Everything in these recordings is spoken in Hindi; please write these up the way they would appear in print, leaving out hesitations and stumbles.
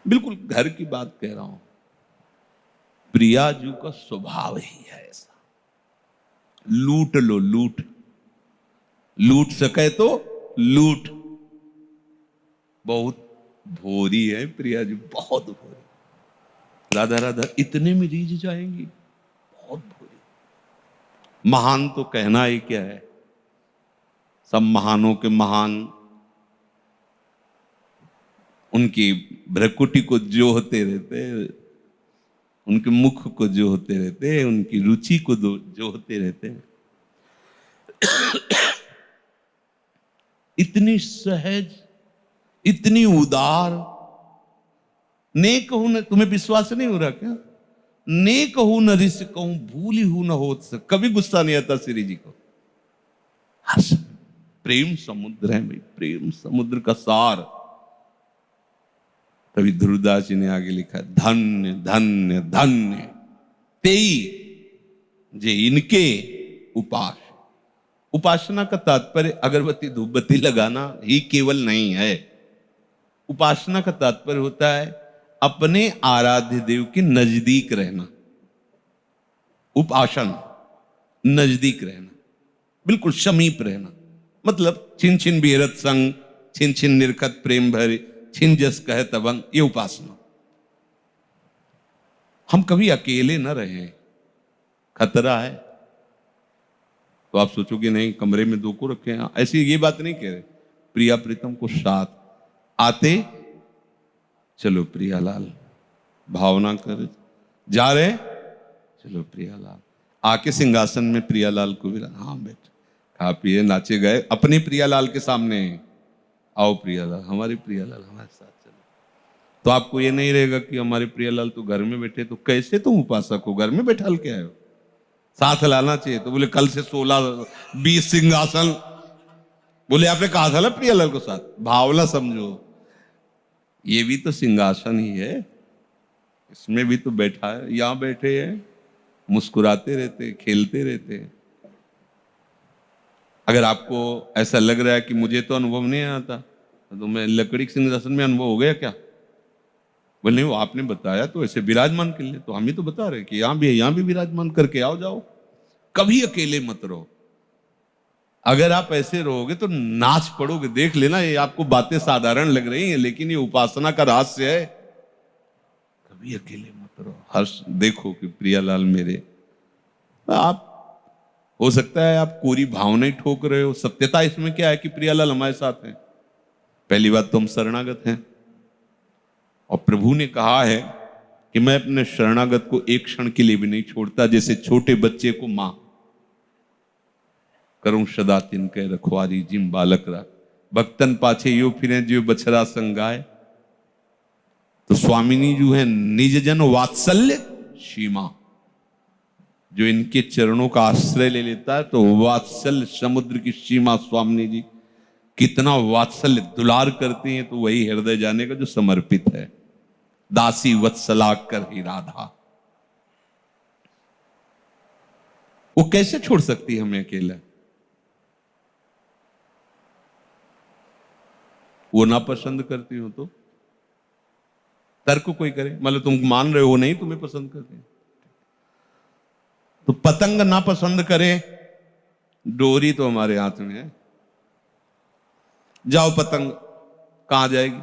बिल्कुल घर की बात कह रहा हूं। प्रियाजू का स्वभाव ही है ऐसा, लूट लो लूट, लूट सके तो लूट। बहुत भोरी है प्रियाजू, बहुत भोरी। राधा राधा इतने में रीझ जाएंगी, बहुत भोरी। महान तो कहना ही क्या है, सब महानों के महान उनकी भ्रकुटी को जोहते रहते, उनके मुख को जोहते रहते, उनकी रुचि को जोहते रहते। इतनी सहज, इतनी उदार। ने कहूं न, तुम्हें विश्वास नहीं हो रहा क्या? ने कहूं न रिस कहूं, भूली हूं न होत से। कभी गुस्सा नहीं आता श्री जी को। हर्ष, प्रेम समुद्र है भाई, प्रेम समुद्र का सार। तभी ध्रुवदास जी ने आगे लिखा, धन्य धन्य धन्य तेई जे इनके उपास। उपासना का तात्पर्य अगरबत्ती धूपबत्ती लगाना ही केवल नहीं है। उपासना का तात्पर्य होता है अपने आराध्य देव के नजदीक रहना। उपासन, नजदीक रहना, बिल्कुल समीप रहना। मतलब छिन छिन बिहरत संग, छिन छिन निरखत प्रेम भरे, छिन जस कह तबंग, ये उपासना। हम कभी अकेले न रहे, खतरा है। तो आप सोचोगे नहीं कमरे में दो को रखे हैं, ऐसी ये बात नहीं कह रहे। प्रिया प्रीतम को साथ आते, चलो प्रियालाल, भावना कर जा रहे, चलो प्रियालाल। आके सिंहासन में प्रियालाल को भी, हाँ बेटे, खा पिए नाचे गए अपने प्रियालाल के सामने। आओ प्रियालाल, हमारे प्रियालाल हमारे साथ चलो। तो आपको ये नहीं रहेगा कि हमारे प्रियालाल तो घर में बैठे, तो कैसे तुम उपासक हो, घर में बैठा के आए हो? साथ लाना चाहिए। तो बोले कल से 16-20 सिंहासन। बोले आपने कहा था ना प्रियालाल को साथ। भावना समझो, ये भी तो सिंहासन ही है, इसमें भी तो बैठा है। यहां बैठे हैं, मुस्कुराते रहते, खेलते रहते। अगर आपको ऐसा लग रहा है कि मुझे तो अनुभव नहीं आता, तो मैं लकड़ी के सिंहासन में अनुभव हो गया क्या? बोले नहीं, वो आपने बताया तो ऐसे विराजमान के लिए, तो हम ही तो बता रहे कि यहां भी विराजमान करके आओ जाओ। कभी अकेले मत रहो। अगर आप ऐसे रहोगे तो नाच पड़ोगे। देख लेना, ये आपको बातें साधारण लग रही हैं, लेकिन ये उपासना का रहस्य है। कभी अकेले मत रहो। हर्ष देखो कि प्रियालाल मेरे, आप हो सकता है आप कोरी भावनाएं ठोक रहे हो। सत्यता इसमें क्या है कि प्रियालाल हमारे साथ हैं। पहली बात तो हम शरणागत हैं, और प्रभु ने कहा है कि मैं अपने शरणागत को एक क्षण के लिए भी नहीं छोड़ता। जैसे छोटे बच्चे को मां करूं सदा तिनके रखवारी, जिम बालक रा भक्तन पाछे यो फिरे जो बछरा संगाए। तो स्वामिनी जो है निज जन वात्सल्य सीमा, जो इनके चरणों का आश्रय ले लेता है तो वात्सल्य समुद्र की सीमा स्वामिनी जी कितना वात्सल्य दुलार करती हैं। तो वही हृदय जाने का जो समर्पित है। दासी वत्सला कर ही राधा, वो कैसे छोड़ सकती है हमें अकेला? वो ना पसंद करती हो तो तर्क कोई करे, मतलब तुम मान रहे हो नहीं तुम्हें पसंद करते, तो पतंग ना पसंद करे, डोरी तो हमारे हाथ में है। जाओ पतंग, कहां जाएगी?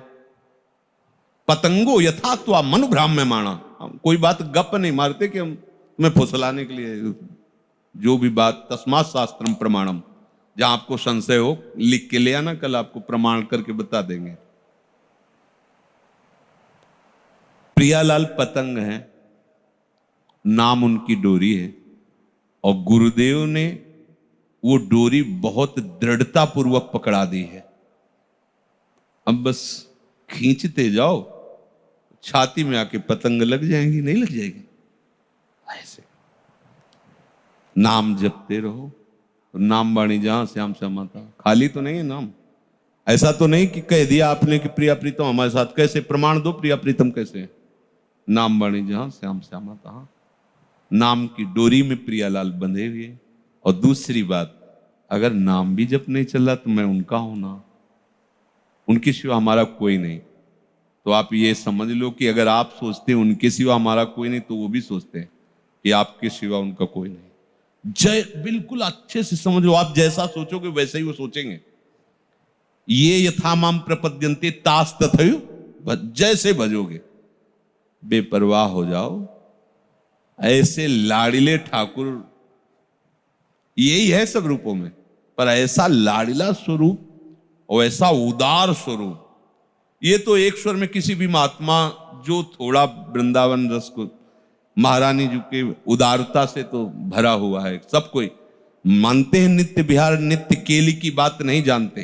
पतंगो यथात्वा मनुभ्राम्य माणा। कोई बात गप नहीं मारते कि हम तुम्हें फुसलाने के लिए। जो भी बात तस्मात् शास्त्रम प्रमाणम, जहां आपको संशय हो लिख के ले आना, कल आपको प्रमाण करके बता देंगे। प्रियालाल पतंग है, नाम उनकी डोरी है, और गुरुदेव ने वो डोरी बहुत दृढ़ता पूर्वक पकड़ा दी है। अब बस खींचते जाओ, छाती में आके पतंग लग जाएंगी, नहीं लग जाएगी? ऐसे नाम जपते रहो। नाम बाणी जहां श्याम श्यामा था, खाली तो नहीं है नाम। ऐसा तो नहीं कि कह दिया आपने कि प्रिया प्रीतम हमारे साथ, कैसे प्रमाण दो प्रिया प्रीतम कैसे? नाम बाणी जहां श्याम श्यामा था, नाम की डोरी में प्रियालाल बंधे हुए। और दूसरी बात, अगर नाम भी जप नहीं चल रहा तो मैं उनका हूं ना, उनके सिवा हमारा कोई नहीं। तो आप ये समझ लो कि अगर आप सोचते हैं उनके सिवा हमारा कोई नहीं, तो वो भी सोचते हैं कि आपके सिवा उनका कोई नहीं। जय बिल्कुल अच्छे से समझ लो, आप जैसा सोचोगे वैसे ही वो सोचेंगे। ये यथा माम प्रपद्यन्ते तास तथैव, जैसे भजोगे, बेपरवाह हो जाओ। ऐसे लाड़िले ठाकुर यही है सब रूपों में, पर ऐसा लाड़िला स्वरूप और ऐसा उदार स्वरूप, ये तो एक स्वर में किसी भी महात्मा जो थोड़ा वृंदावन रस को, महारानी जी के उदारता से तो भरा हुआ है। सब कोई मानते हैं नित्य विहार नित्य केली की बात नहीं जानते,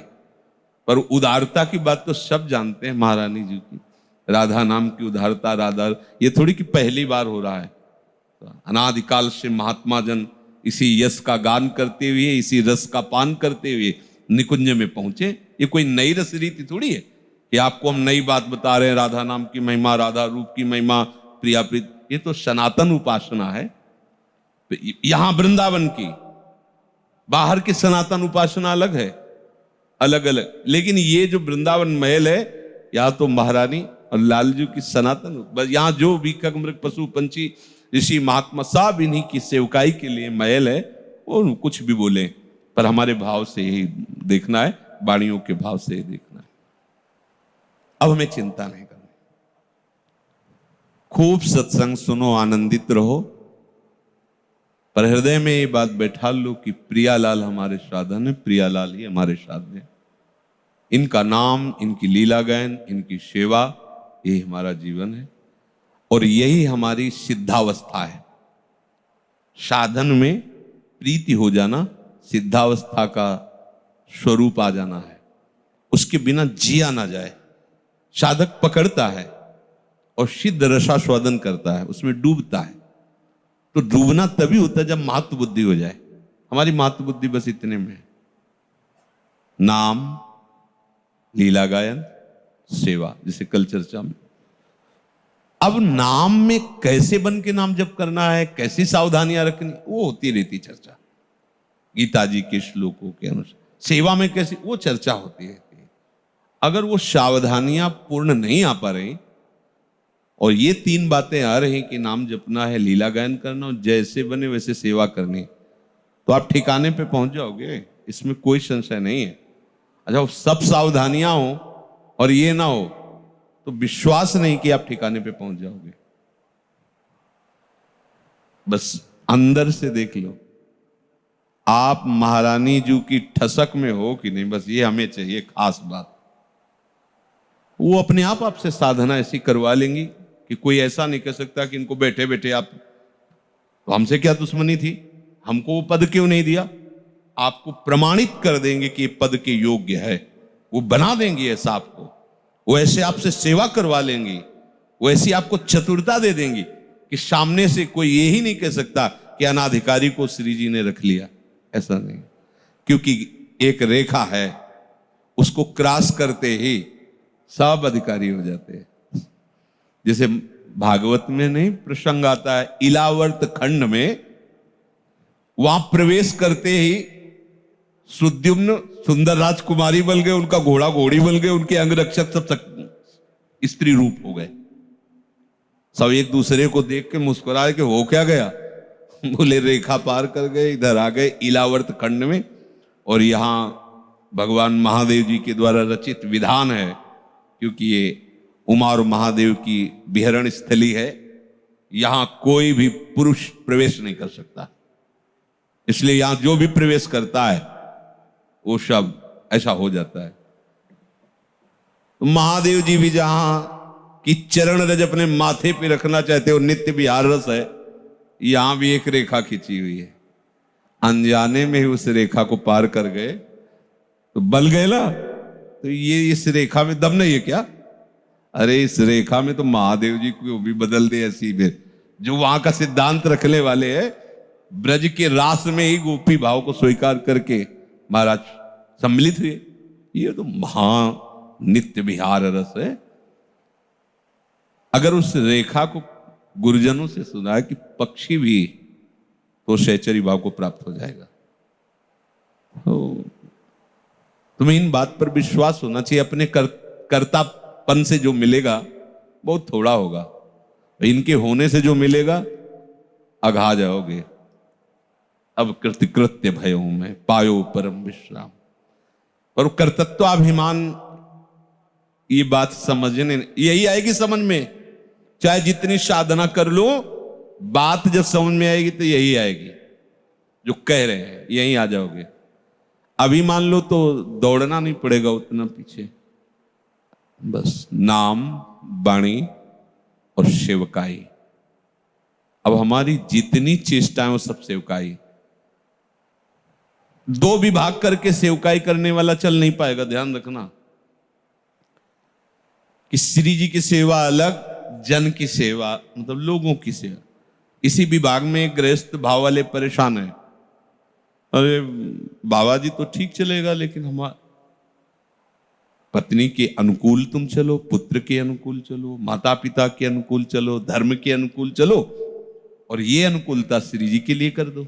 पर उदारता की बात तो सब जानते हैं। महारानी जी की राधा नाम की उदारता, राधा, ये थोड़ी कि पहली बार हो रहा है। अनादिकाल से महात्मा जन इसी यश का गान करते हुए, इसी रस का पान करते हुए निकुंज में पहुंचे। ये कोई नई रस रीति थोड़ी है कि आपको हम नई बात बता रहे हैं, राधा नाम की महिमा, राधा रूप की महिमा, प्रिया प्रीत। ये तो सनातन उपासना है। यहां वृंदावन की, बाहर की सनातन उपासना अलग है, अलग अलग। लेकिन ये जो वृंदावन महल है, यहाँ तो महारानी और लालजू की सनातन, बस यहाँ जो भी मृग पशु पंछी ऋषि महात्मा सब इन्हीं की सेवकाई के लिए महल है। वो कुछ भी बोले, पर हमारे भाव से ही देखना है, वाणियों के भाव से ही देखना है। अब हमें चिंता नहीं करनी, खूब सत्संग सुनो, आनंदित रहो, पर हृदय में ये बात बैठा लो कि प्रियालाल हमारे साधन है, प्रियालाल ही हमारे साधन है। इनका नाम, इनकी लीला गायन, इनकी सेवा, ये हमारा जीवन है और यही हमारी सिद्धावस्था है। साधन में प्रीति हो जाना सिद्धावस्था का स्वरूप आ जाना है। उसके बिना जिया ना जाए। साधक पकड़ता है और सिद्ध रसास्वादन करता है, उसमें डूबता है। तो डूबना तभी होता है जब मातृ बुद्धि हो जाए। हमारी मातृ बुद्धि बस इतने में है, नाम, लीला गायन, सेवा, जैसे कल चर्चा में। अब नाम में कैसे बन के नाम जप करना है, कैसी सावधानियां रखनी, वो होती रहती चर्चा गीता जी के श्लोकों के अनुसार। सेवा में कैसी, वो चर्चा होती रहती है। अगर वो सावधानियां पूर्ण नहीं आ पा रही और ये तीन बातें आ रही कि नाम जपना है, लीला गायन करना और जैसे बने वैसे सेवा करनी, तो आप ठिकाने पे पहुंच जाओगे, इसमें कोई संशय नहीं है। अच्छा, सब सावधानियां हो और ये ना हो तो विश्वास नहीं कि आप ठिकाने पे पहुंच जाओगे। बस अंदर से देख लो, आप महारानी जी की ठसक में हो कि नहीं, बस ये हमें चाहिए खास बात। वो अपने आप आपसे साधना ऐसी करवा लेंगी कि कोई ऐसा नहीं कह सकता कि इनको बैठे बैठे आप, तो हमसे क्या दुश्मनी थी, हमको वो पद क्यों नहीं दिया। आपको प्रमाणित कर देंगे कि ये पद के योग्य है, वो बना देंगे ऐसा आपको, वो ऐसे आपसे सेवा करवा लेंगी, वो ऐसी आपको चतुरता दे देंगी कि सामने से कोई ये ही नहीं कह सकता कि अनाधिकारी को श्री जी ने रख लिया। ऐसा नहीं, क्योंकि एक रेखा है, उसको क्रॉस करते ही सब अधिकारी हो जाते हैं। जैसे भागवत में नहीं प्रसंग आता है, इलावर्त खंड में, वहां प्रवेश करते ही सुद्युम्न सुंदर राजकुमारी बन गए, उनका घोड़ा घोड़ी बन गए, उनके अंगरक्षक सब स्त्री रूप हो गए। सब एक दूसरे को देख के मुस्कुराए कि हो क्या गया। बोले रेखा पार कर गए, इधर आ गए इलावर्त खंड में। और यहां भगवान महादेव जी के द्वारा रचित विधान है, क्योंकि ये उमा और महादेव की विहरण स्थली है, यहां कोई भी पुरुष प्रवेश नहीं कर सकता। इसलिए यहां जो भी प्रवेश करता है वो सब ऐसा हो जाता है। तो महादेव जी भी जहां की चरण रज अपने माथे पे रखना चाहते हो, नित्य विहार रस है, यहां भी एक रेखा खींची हुई है। अनजाने में ही उस रेखा को पार कर गए तो बल गए ना। तो ये इस रेखा में दम नहीं है क्या? अरे इस रेखा में तो महादेव जी को भी बदल दे ऐसी भी, जो वहां का सिद्धांत रखने वाले हैं। ब्रज के रास में ही गोपी भाव को स्वीकार करके महाराज सम्मिलित हुए। ये तो महा नित्य विहार रस है। अगर उस रेखा को गुरुजनों से सुना कि पक्षी भी तो सहचरी भाव को प्राप्त हो जाएगा। तो तुम्हें इन बात पर विश्वास होना चाहिए। अपने कर्तापन से जो मिलेगा बहुत थोड़ा होगा, इनके होने से जो मिलेगा अघा जाओगे। अब कृत्य भयो में पायो परम विश्राम। और कर्तृत्वाभिमान, ये बात समझने यही आएगी समझ में, चाहे जितनी साधना कर लो, बात जब समझ में आएगी तो यही आएगी जो कह रहे हैं, यही आ जाओगे। अभी मान लो तो दौड़ना नहीं पड़ेगा उतना पीछे, बस नाम वाणी और सेवकाई। अब हमारी जितनी चेष्टाएं वो सब सेवकाई। दो विभाग करके सेवकाई करने वाला चल नहीं पाएगा। ध्यान रखना कि श्री जी की सेवा अलग, जन की सेवा मतलब लोगों की सेवा। इसी विभाग में गृहस्थ भाव वाले परेशान है। अरे बाबा जी तो ठीक चलेगा, लेकिन हमारा पत्नी के अनुकूल तुम चलो, पुत्र के अनुकूल चलो, माता पिता के अनुकूल चलो, धर्म के अनुकूल चलो, और ये अनुकूलता श्री जी के लिए कर दो,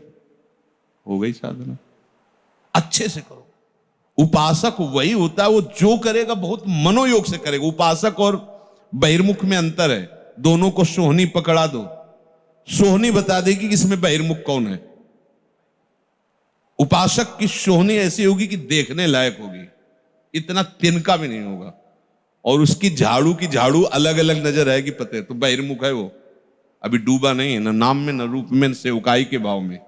हो गई साधना। अच्छे से करो। उपासक वही होता है, वो जो करेगा बहुत मनोयोग से करेगा। उपासक और बहिर्मुख में अंतर है। दोनों को सोहनी पकड़ा दो, सोहनी बता देगी कि इसमें बहिर्मुख कौन है। उपासक की सोहनी ऐसी होगी कि देखने लायक होगी, इतना तिनका भी नहीं होगा, और उसकी झाड़ू की झाड़ू अलग अलग नजर आएगी, पता है तो बहिर्मुख है वो, अभी डूबा नहीं है, ना नाम में, ना रूप में, न सेवकाई के भाव में।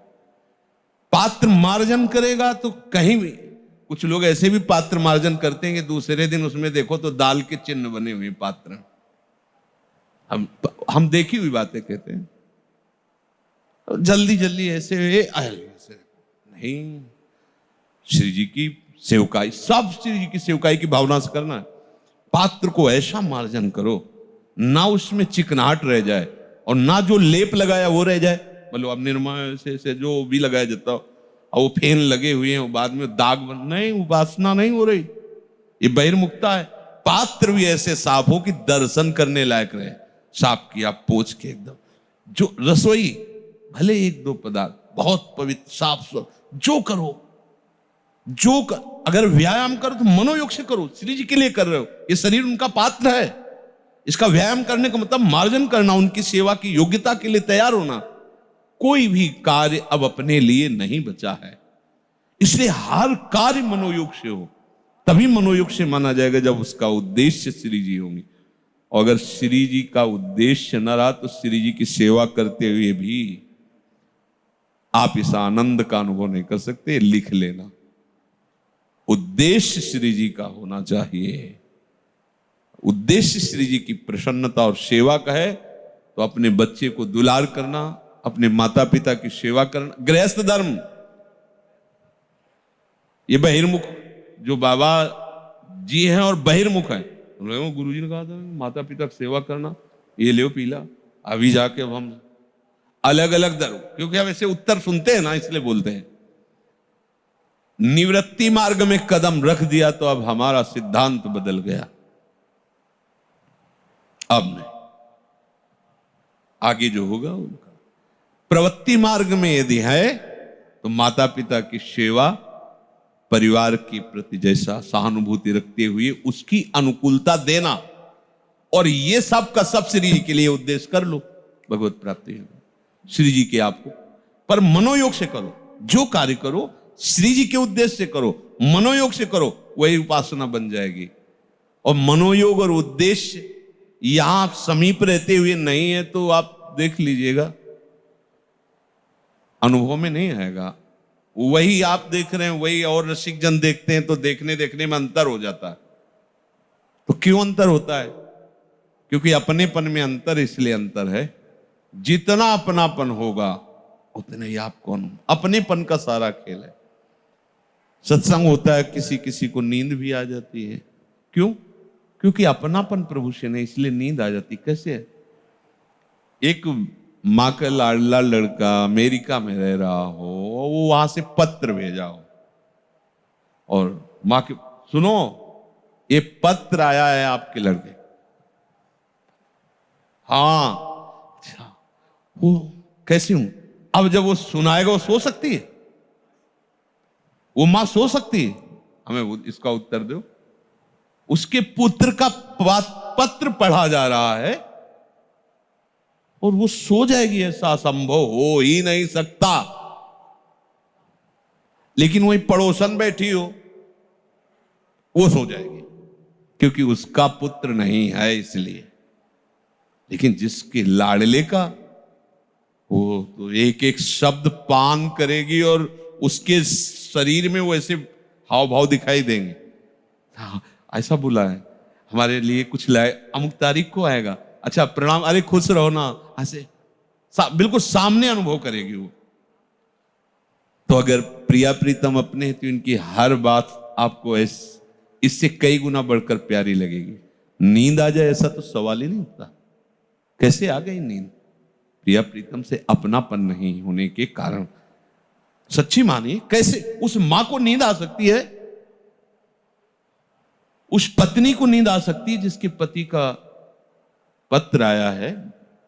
पात्र मार्जन करेगा तो कहीं भी, कुछ लोग ऐसे भी पात्र मार्जन करते हैं कि दूसरे दिन उसमें देखो तो दाल के चिन्ह बने हुए पात्र। हम देखी हुई बातें कहते हैं, जल्दी जल्दी ऐसे नहीं। श्री जी की सेवकाई, सब श्री जी की सेवकाई की भावना से करना है। पात्र को ऐसा मार्जन करो ना उसमें चिकनाहट रह जाए, और ना जो लेप लगाया वो रह जाए। मतलब अब निर्मा से जो भी लगाया जाता हो, और वो फेन लगे हुए हैं, वो बाद में दाग बन, नहीं, उपासना नहीं हो रही, ये बहिर्मुखता है। पात्र भी ऐसे साफ हो कि दर्शन करने लायक रहे, साफ किया पोंछ के एकदम। जो रसोई भले एक दो पदार्थ बहुत पवित्र साफ, जो करो जो कर, अगर व्यायाम करो तो मनोयोग से करो, श्री जी के लिए कर रहे हो, ये शरीर उनका पात्र है। इसका व्यायाम करने का मतलब मार्जन करना, उनकी सेवा की योग्यता के लिए तैयार होना। कोई भी कार्य अब अपने लिए नहीं बचा है, इसलिए हर कार्य मनोयोग से हो, तभी मनोयोग से माना जाएगा जब उसका उद्देश्य श्री जी होंगे। और अगर श्री जी का उद्देश्य न रहा तो श्री जी की सेवा करते हुए भी आप इस आनंद का अनुभव नहीं कर सकते। लिख लेना, उद्देश्य श्री जी का होना चाहिए। उद्देश्य श्री जी की प्रसन्नता और सेवा का है तो अपने बच्चे को दुलार करना, अपने माता पिता की सेवा करना, गृहस्थ धर्म। ये बहिर्मुख जो बाबा जी हैं और बहिर्मुख हैं, गुरु जी ने कहा था माता पिता की सेवा करना, ये ले पीला। अभी जाके अब हम अलग अलग धर्म, क्योंकि हम ऐसे उत्तर सुनते हैं ना, इसलिए बोलते हैं। निवृत्ति मार्ग में कदम रख दिया तो अब हमारा सिद्धांत बदल गया। अब नहीं, आगे जो होगा उनका। प्रवृत्ति मार्ग में यदि है तो माता पिता की सेवा, परिवार के प्रति जैसा सहानुभूति रखते हुए उसकी अनुकूलता देना, और ये सब का सब श्री जी के लिए उद्देश्य कर लो, भगवत प्राप्ति है। श्री जी के आपको पर मनोयोग से करो, जो कार्य करो श्री जी के उद्देश्य से करो, मनोयोग से करो, वही उपासना बन जाएगी। और मनोयोग और उद्देश्य यहां आप समीप रहते हुए नहीं है तो आप देख लीजिएगा, अनुभव में नहीं आएगा। वही आप देख रहे हैं, वही और रसिक जन देखते हैं, तो देखने देखने में अंतर हो जाता है। तो क्यों अंतर होता है? क्योंकि अपनेपन में अंतर इसलिए अंतर है, जितना अपनापन होगा उतने ही आपको अपनेपन का सारा खेल है। सत्संग होता है, किसी किसी को नींद भी आ जाती है। क्यों? क्योंकि अपनापन प्रभु से नहीं, इसलिए नींद आ जाती। कैसे है? एक माँ का लाडला लड़का अमेरिका में रह रहा हो, वो वहां से पत्र भेजा हो, और माँ के, सुनो ये पत्र आया है आपके लड़के। हाँ, अच्छा, वो कैसी हूं? अब जब वो सुनाएगा, वो सो सकती है? वो मां सो सकती है? हमें इसका उत्तर दो। उसके पुत्र का पत्र पढ़ा जा रहा है और वो सो जाएगी, ऐसा संभव हो ही नहीं सकता। लेकिन वही पड़ोसन बैठी हो, वो सो जाएगी क्योंकि उसका पुत्र नहीं है इसलिए। लेकिन जिसके लाडले का, वो तो एक एक शब्द पान करेगी और उसके शरीर में वो ऐसे हाव भाव दिखाई देंगे। हाँ, ऐसा बोला है हमारे लिए कुछ लाए, अमुक तारीख को आएगा, अच्छा प्रणाम, अरे खुश रहो ना, ऐसे बिल्कुल सामने अनुभव करेगी वो। तो अगर प्रिया प्रीतम अपने हैं तो इनकी हर बात आपको इससे कई गुना बढ़कर प्यारी लगेगी। नींद आ जाए ऐसा तो सवाल ही नहीं उठता। कैसे आ गई नींद? प्रिया प्रीतम से अपनापन नहीं होने के कारण। सच्ची मानिए, कैसे उस मां को नींद आ सकती है, उस पत्नी को नींद आ सकती है जिसके पति का पत्र आया है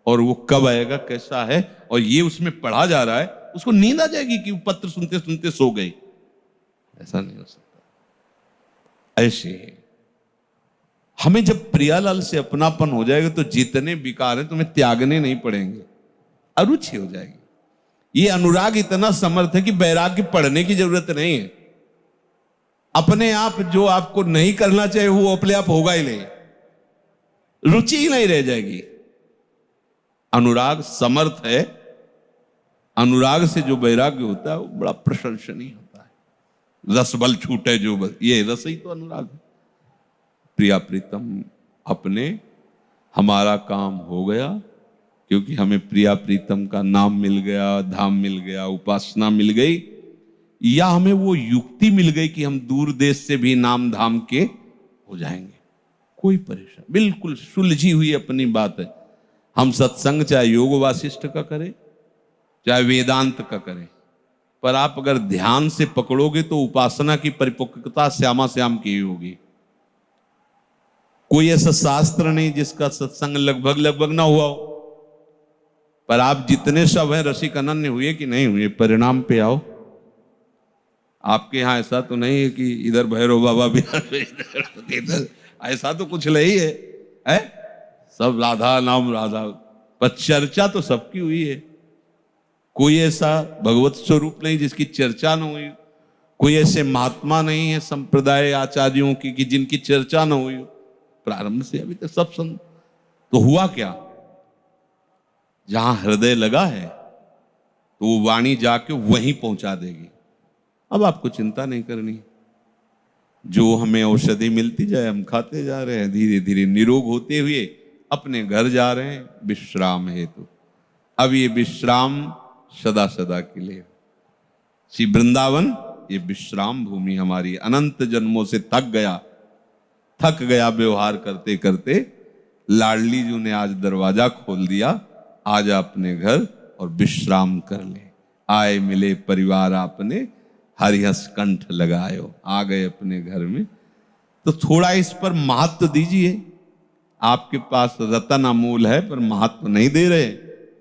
और वो कब आएगा, कैसा है, और ये उसमें पढ़ा जा रहा है, उसको नींद आ जाएगी कि वो पत्र सुनते सुनते सो गई? ऐसा नहीं हो सकता। ऐसे हमें जब प्रियालाल से अपनापन हो जाएगा तो जितने विकार हैं तुम्हें त्यागने नहीं पड़ेंगे, अरुचि हो जाएगी। ये अनुराग इतना समर्थ है कि वैराग्य पढ़ने की जरूरत नहीं है। अपने आप जो आपको नहीं करना चाहिए वो अपने आप होगा ही नहीं, रुचि ही नहीं रह जाएगी। अनुराग समर्थ है। अनुराग से जो वैराग्य होता है वो बड़ा प्रशंसनीय होता है। रस बल छूटे जो बल, ये रस ही तो अनुराग है। प्रिया प्रीतम अपने, हमारा काम हो गया क्योंकि हमें प्रिया प्रीतम का नाम मिल गया, धाम मिल गया, उपासना मिल गई, या हमें वो युक्ति मिल गई कि हम दूर देश से भी नाम धाम के हो जाएंगे। कोई परेशान, बिल्कुल सुलझी हुई अपनी बात है। हम सत्संग चाहे योग वासिष्ठ का करें चाहे वेदांत का करें, पर आप अगर ध्यान से पकड़ोगे तो उपासना की परिपक्वता श्यामा श्याम की ही होगी। कोई ऐसा शास्त्र नहीं जिसका सत्संग लगभग लगभग ना हुआ हो, पर आप जितने सब हैं रसिक अनन्य हुए कि नहीं हुए, परिणाम पे आओ। आपके यहाँ ऐसा तो नहीं है कि इधर भैरव बाबा बिहार इधर ऐसा तो कुछ नहीं है, सब राधा नाम राधा, पर चर्चा तो सबकी हुई है। कोई ऐसा भगवत स्वरूप नहीं जिसकी चर्चा न हुई, कोई ऐसे महात्मा नहीं है संप्रदाय आचार्यों की कि जिनकी चर्चा न हुई। प्रारंभ से अभी तक सब सुन, तो हुआ क्या? जहां हृदय लगा है तो वो वाणी जाके वहीं पहुंचा देगी। अब आपको चिंता नहीं करनी, जो हमें औषधि मिलती जाए हम खाते जा रहे हैं, धीरे धीरे निरोग होते हुए अपने घर जा रहे हैं विश्राम हेतु। अब ये विश्राम सदा सदा के लिए। श्री वृंदावन ये विश्राम भूमि हमारी, अनंत जन्मों से थक गया व्यवहार करते करते, लाडली जी ने आज दरवाजा खोल दिया, आज अपने घर और विश्राम कर ले। आए मिले परिवार आपने, हरिहस कंठ लगायो। आ गए अपने घर में, तो थोड़ा इस पर महत्व दीजिए। आपके पास रतन अमूल है पर महत्व नहीं दे रहे,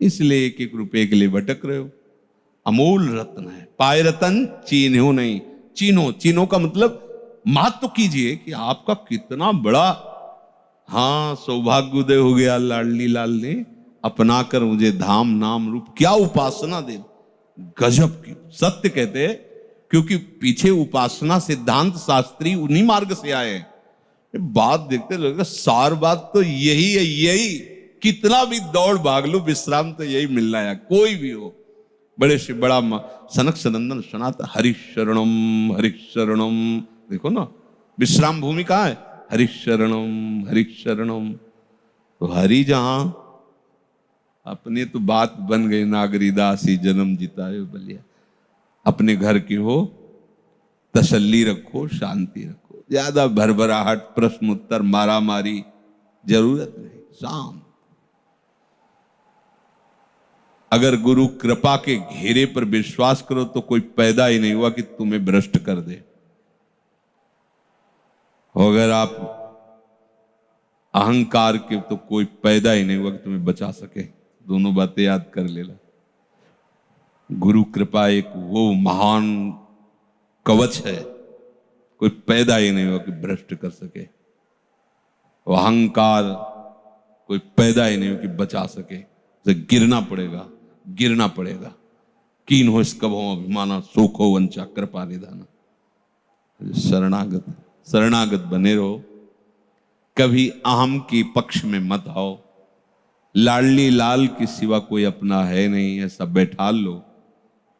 इसलिए एक एक रुपए के लिए भटक रहे हो। अमूल रत्न है, पाए रतन चीन्हो नहीं। चीन्हो का मतलब महत्व कीजिए कि आपका कितना बड़ा, हाँ, सौभाग्योदय हो गया। लाडली लाल ने अपना कर मुझे धाम नाम रूप, क्या उपासना दे, गजब की। सत्य कहते हैं क्योंकि पीछे उपासना सिद्धांत शास्त्री उन्हीं मार्ग से आए हैं। बात देखते लगेगा सार बात तो यही है, यही। कितना भी दौड़ भाग लो, विश्राम तो यही मिलना है, कोई भी हो। बड़े से बड़ा सनक सनंदन सनातन हरिशरणम हरिशरणम, देखो ना विश्राम भूमि कहाँ है, हरिशरणम हरिशरणम। तो हरि जहां, अपने तो बात बन गई, नागरीदासी जन्म जिताए बलिया। अपने घर की हो, तसल्ली रखो, शांति रखो, ज्यादा भरभराहट, प्रश्न उत्तर, मारा मारी जरूरत नहीं, शांत। अगर गुरु कृपा के घेरे पर विश्वास करो तो कोई पैदा ही नहीं हुआ कि तुम्हें भ्रष्ट कर दे। अगर आप अहंकार के, तो कोई पैदा ही नहीं हुआ कि तुम्हें बचा सके। दोनों बातें याद कर लेना। गुरु कृपा एक वो महान कवच है, कोई पैदा ही नहीं हुआ कि भ्रष्ट कर सके। वो अहंकार कोई पैदा ही नहीं हो कि बचा सके, तो गिरना पड़ेगा, गिरना पड़ेगा। कीन हो इस कभो अभिमाना, सोखो वंचा कृपा निधाना। शरणागत शरणागत बने रहो, कभी अहम के पक्ष में मत आओ। लाडली लाल के सिवा कोई अपना है नहीं, ऐसा बैठा लो।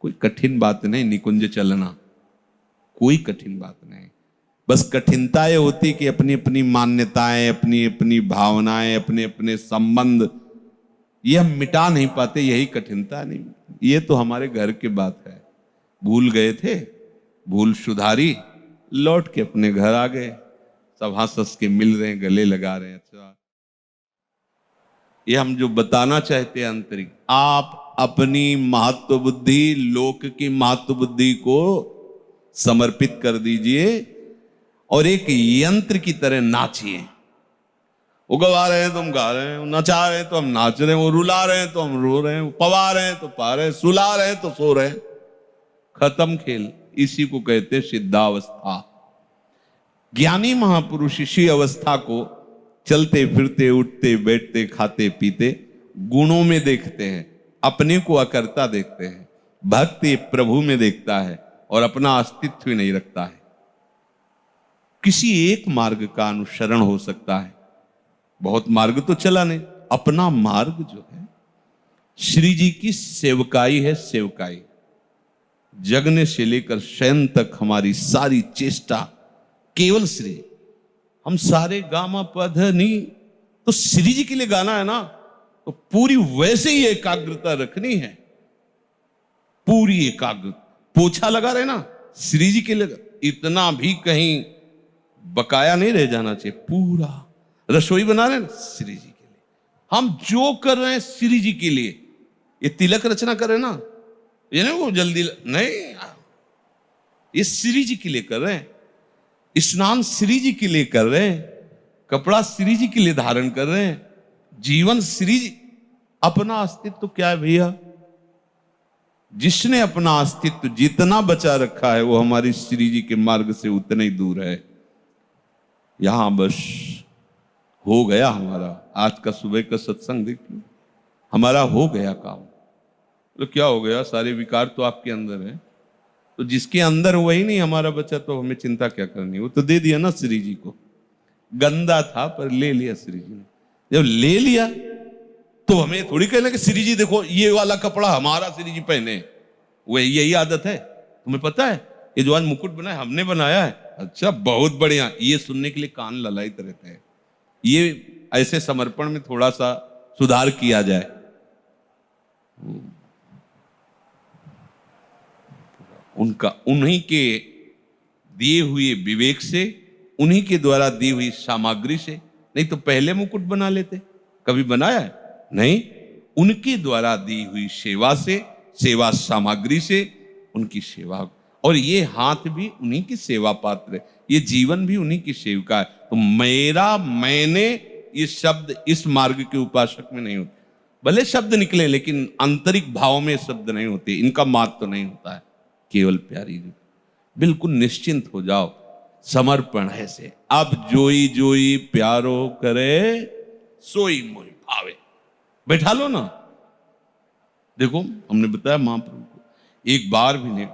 कोई कठिन बात नहीं निकुंज चलना, कोई कठिन बात नहीं। बस कठिनता ये होती कि अपनी अपनी मान्यताएं, अपनी अपनी भावनाएं, अपने अपने संबंध, ये हम मिटा नहीं पाते, यही कठिनता। नहीं, ये तो हमारे घर की बात है। भूल गए थे, भूल सुधारी, लौट के अपने घर आ गए, सब हंस हंस के मिल रहे हैं, गले लगा रहे हैं। अच्छा, ये हम जो बताना चाहते हैं आंतरिक, आप अपनी महत्व बुद्धि लोक की महत्व बुद्धि को समर्पित कर दीजिए और एक यंत्र की तरह नाचिए। वो गवा रहे हैं तो हम गा रहे हैं, नचा रहे हैं तो हम नाच रहे हैं, वो रुला रहे हैं तो हम रो रहे हैं, वो पवा रहे हैं तो पा रहे हैं, सुला रहे हैं तो सो रहे हैं। खत्म खेल। इसी को कहते हैं सिद्धावस्था। ज्ञानी महापुरुष इसी अवस्था को चलते फिरते उठते बैठते खाते पीते गुणों में देखते हैं, अपने को अकर्ता देखते हैं। भक्ति प्रभु में देखता है और अपना अस्तित्व ही नहीं रखता है। किसी एक मार्ग का अनुसरण हो सकता है, बहुत मार्ग तो चला नहीं। अपना मार्ग जो है श्री जी की सेवकाई है, सेवकाई। जगने से लेकर शयन तक हमारी सारी चेष्टा केवल श्री। हम सारे गामा पध नहीं तो श्री जी के लिए गाना है ना, तो पूरी वैसे ही एकाग्रता रखनी है, पूरी एकाग्र। पोछा लगा रहे ना श्री जी के लिए, इतना भी कहीं बकाया नहीं रह जाना चाहिए। पूरा रसोई बना रहे हैं श्री जी के लिए, हम जो कर रहे हैं श्री जी के लिए। ये तिलक रचना कर रहे हैं ना, ये नहीं वो जल्दी नहीं, ये श्री जी के लिए कर रहे हैं। स्नान श्री जी के लिए कर रहे हैं, कपड़ा श्री जी के लिए धारण कर रहे हैं, जीवन श्री जी। अपना अस्तित्व क्या है भैया? जिसने अपना अस्तित्व जितना बचा रखा है वो हमारी श्री जी के मार्ग से उतना ही दूर है। यहां बस हो गया हमारा। आज का सुबह का सत्संग देख लो, हमारा हो गया काम। तो क्या हो गया? सारे विकार तो आपके अंदर है, तो जिसके अंदर वही नहीं हमारा बचा, तो हमें चिंता क्या करनी? वो तो दे दिया ना श्री जी को। गंदा था पर ले लिया श्री जी ने। जब ले लिया तो हमें थोड़ी कहना कि श्री जी देखो ये वाला कपड़ा हमारा श्री जी पहने। वह यही आदत है, तुम्हें पता है ये जो आज मुकुट बना है हमने बनाया है। अच्छा बहुत बढ़िया। ये सुनने के लिए कान ललायत रहते हैं। ये ऐसे समर्पण में थोड़ा सा सुधार किया जाए। उनका उन्हीं के दिए हुए विवेक से, उन्हीं के द्वारा दी हुई सामग्री से, नहीं तो पहले मुकुट बना लेते। कभी बनाया है? नहीं। उनके द्वारा दी हुई सेवा से, सेवा सामग्री से, उनकी सेवा। और ये हाथ भी उन्हीं की सेवा पात्र है, ये जीवन भी उन्हीं की सेविका है। तो मेरा, मैंने, ये शब्द इस मार्ग के उपासक में नहीं होते। भले शब्द निकले लेकिन आंतरिक भाव में शब्द नहीं होते, इनका मात तो नहीं होता है। केवल प्यारी जी, बिल्कुल निश्चिंत हो जाओ। समर्पण है से। अब जोई जोई प्यारो करे सोई मोई भावे। बैठा लो ना। देखो हमने बताया महाप्रभु को एक बार भी नहीं